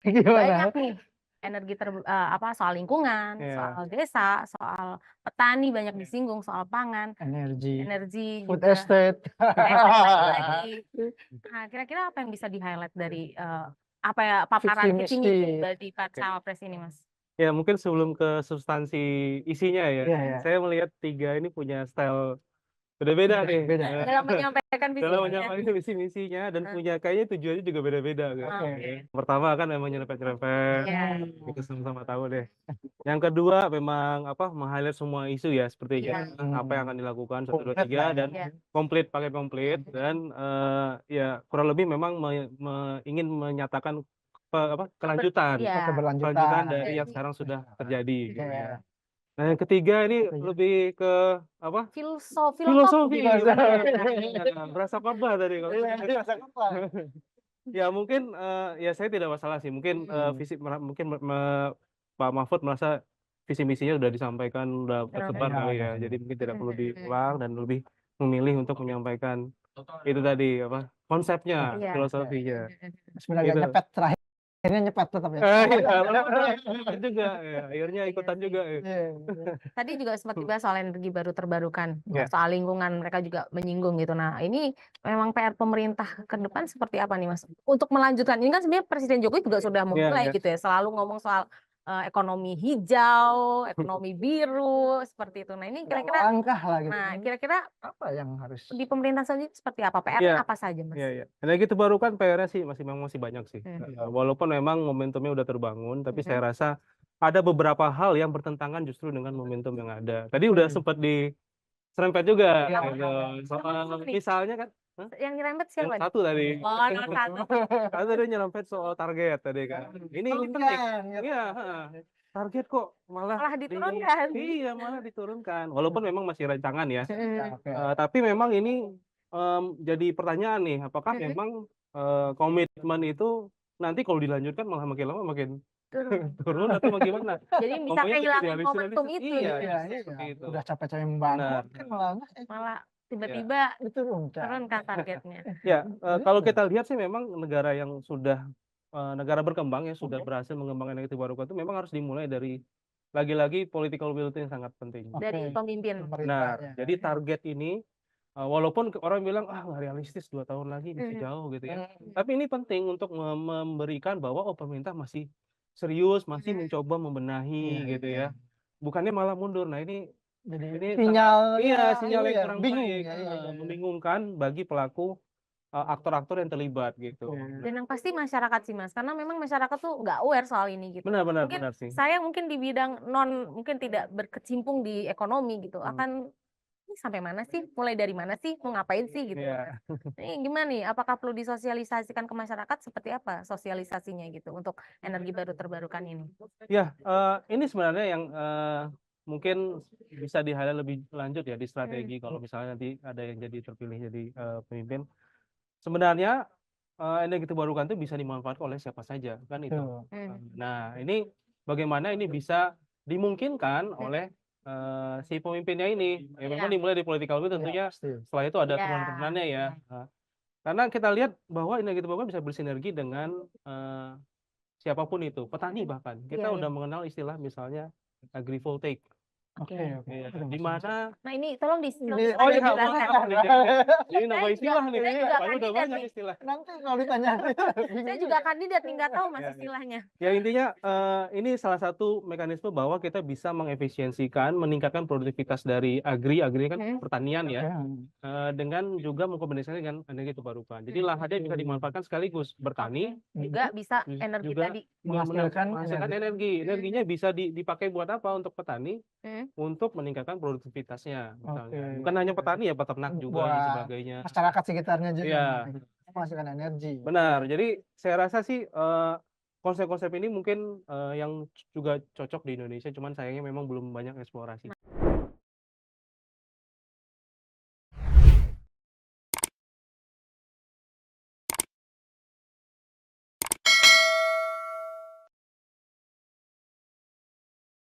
Gimana? Banyak nih energi soal lingkungan, Ya, soal desa, soal petani banyak disinggung, soal pangan, energi, energi food juga, estate. estate lagi. Nah, kira-kira apa yang bisa di-highlight dari apa ya paparan visi Visi misi misi. dari Pak Cawapres ini, Mas? Ya, mungkin sebelum ke substansi isinya ya, Iya, ya. saya melihat tiga ini punya style beda-beda nih. Beda. Dalam menyampaikan visi Dalam misinya. menyampaikan visi misinya dan punya kayaknya tujuannya juga beda-beda kan. Oke. Pertama kan memang nyerempet-nyerempet, Iya. kita sama-sama tahu deh. Yang kedua memang apa meng-highlight semua isu ya seperti Iya. apa yang akan dilakukan 1, 2, Komplit 3 lah ya. dan Iya. komplit pakai komplit dan ya kurang lebih memang ingin menyatakan kelanjutan Iya. kelanjutan dari yang sekarang sudah terjadi gitu ya. Nah, yang ketiga ini lebih ke apa? Filosofi. Filosofi. Filosofi. Nah, berasa khotbah tadi kalau. Ya mungkin ya saya tidak masalah sih. Mungkin mungkin Pak Mahfud merasa visi misinya sudah disampaikan, sudah tersebar kali ya. Jadi mungkin tidak perlu diulang dan lebih memilih untuk menyampaikan itu tadi apa konsepnya, Iya. filosofinya. Sebenarnya Gitu. nyepet terakhirnya nyepet tetap ya. Iya, juga ya, akhirnya ikutan juga ya. Tadi juga sempat dibahas soal energi baru terbarukan, Ya. soal lingkungan mereka juga menyinggung gitu. Nah, ini memang PR pemerintah ke depan seperti apa nih, Mas? Untuk melanjutkan ini kan sebenarnya Presiden Jokowi juga sudah memulai gitu ya, selalu ngomong soal ekonomi hijau, ekonomi biru seperti itu. Nah, ini kira-kira langkah lah gitu. Nah, kira-kira apa yang harus di pemerintah selanjutnya seperti apa? PR-nya apa saja, Mas? Iya, iya. Energi terbarukan PR-nya sih masih banyak sih. Walaupun memang momentumnya udah terbangun, tapi saya rasa ada beberapa hal yang bertentangan justru dengan momentum yang ada. Tadi udah sempat diserempet juga. Gitu. Soal misalnya kan Yang nyerempet siapa? satu tadi. Oh, nomor satu. Satu tadi nyerempet soal target tadi kan. Ini penting. Iya, target kok malah diturunkan. Iya, malah diturunkan. Walaupun memang masih rancangan ya. Tapi memang ini jadi pertanyaan nih, apakah memang komitmen itu nanti kalau dilanjutkan malah makin lama makin turun atau bagaimana? Jadi bisa kehilangan momentum itu. Iya, Gitu. udah capek-capek membangun kan malah tiba-tiba turunkan targetnya. Ya, kalau kita lihat sih memang negara yang sudah negara berkembang yang sudah berhasil mengembangkan energi terbarukan itu memang harus dimulai dari lagi-lagi political will itu yang sangat penting. Dari pemimpin. Nah, jadi target ini walaupun orang bilang nggak realistis 2 tahun lagi masih jauh gitu ya. Tapi ini penting untuk memberikan bahwa pemerintah masih serius, masih mencoba membenahi gitu ya. Bukannya malah mundur. Nah, ini sinyal yang kurang baik, membingungkan bagi pelaku aktor-aktor yang terlibat gitu. Dan yang pasti masyarakat sih, Mas, karena memang masyarakat tuh nggak aware soal ini gitu. Benar sih. Saya mungkin di bidang mungkin tidak berkecimpung di ekonomi gitu, akan ini sampai mana sih, mulai dari mana sih, mau ngapain sih gitu. Ini gimana nih, apakah perlu disosialisasikan ke masyarakat seperti apa sosialisasinya gitu untuk energi baru terbarukan ini? Ya, ini sebenarnya yang mungkin bisa di-highlight lebih lanjut ya di strategi kalau misalnya nanti ada yang jadi terpilih jadi pemimpin. Sebenarnya energi terbarukan itu bisa dimanfaatkan oleh siapa saja kan itu. Nah, ini bagaimana ini bisa dimungkinkan oleh si pemimpinnya ini. Ya memang dimulai di political will tentunya setelah itu ada turunan-turunannya ya. Karena kita lihat bahwa energi terbarukan bisa bersinergi dengan siapapun itu, petani bahkan. Kita udah mengenal istilah misalnya agrivoltaic. Di mana ini tolong dijelaskan. Ini nama istilah nih. Padahal udah banyak istilah. Nanti kalau ditanya saya juga kandidat nih nggak tahu Mas istilahnya. Ya intinya ini salah satu mekanisme bahwa kita bisa mengefisiensikan, meningkatkan produktivitas dari agri kan pertanian ya, dengan juga mengkombinasikan dengan energi terbarukan. Jadi lahannya bisa dimanfaatkan sekaligus bertani, juga bisa energi juga tadi menghasilkan energi. Energinya bisa dipakai buat apa untuk petani? Untuk meningkatkan produktivitasnya, bukan hanya petani ya, peternak juga dan sebagainya. Masyarakat sekitarnya juga. Iya. Menghasilkan energi. Benar. Jadi saya rasa sih konsep-konsep ini mungkin yang juga cocok di Indonesia, cuman sayangnya memang belum banyak eksplorasi.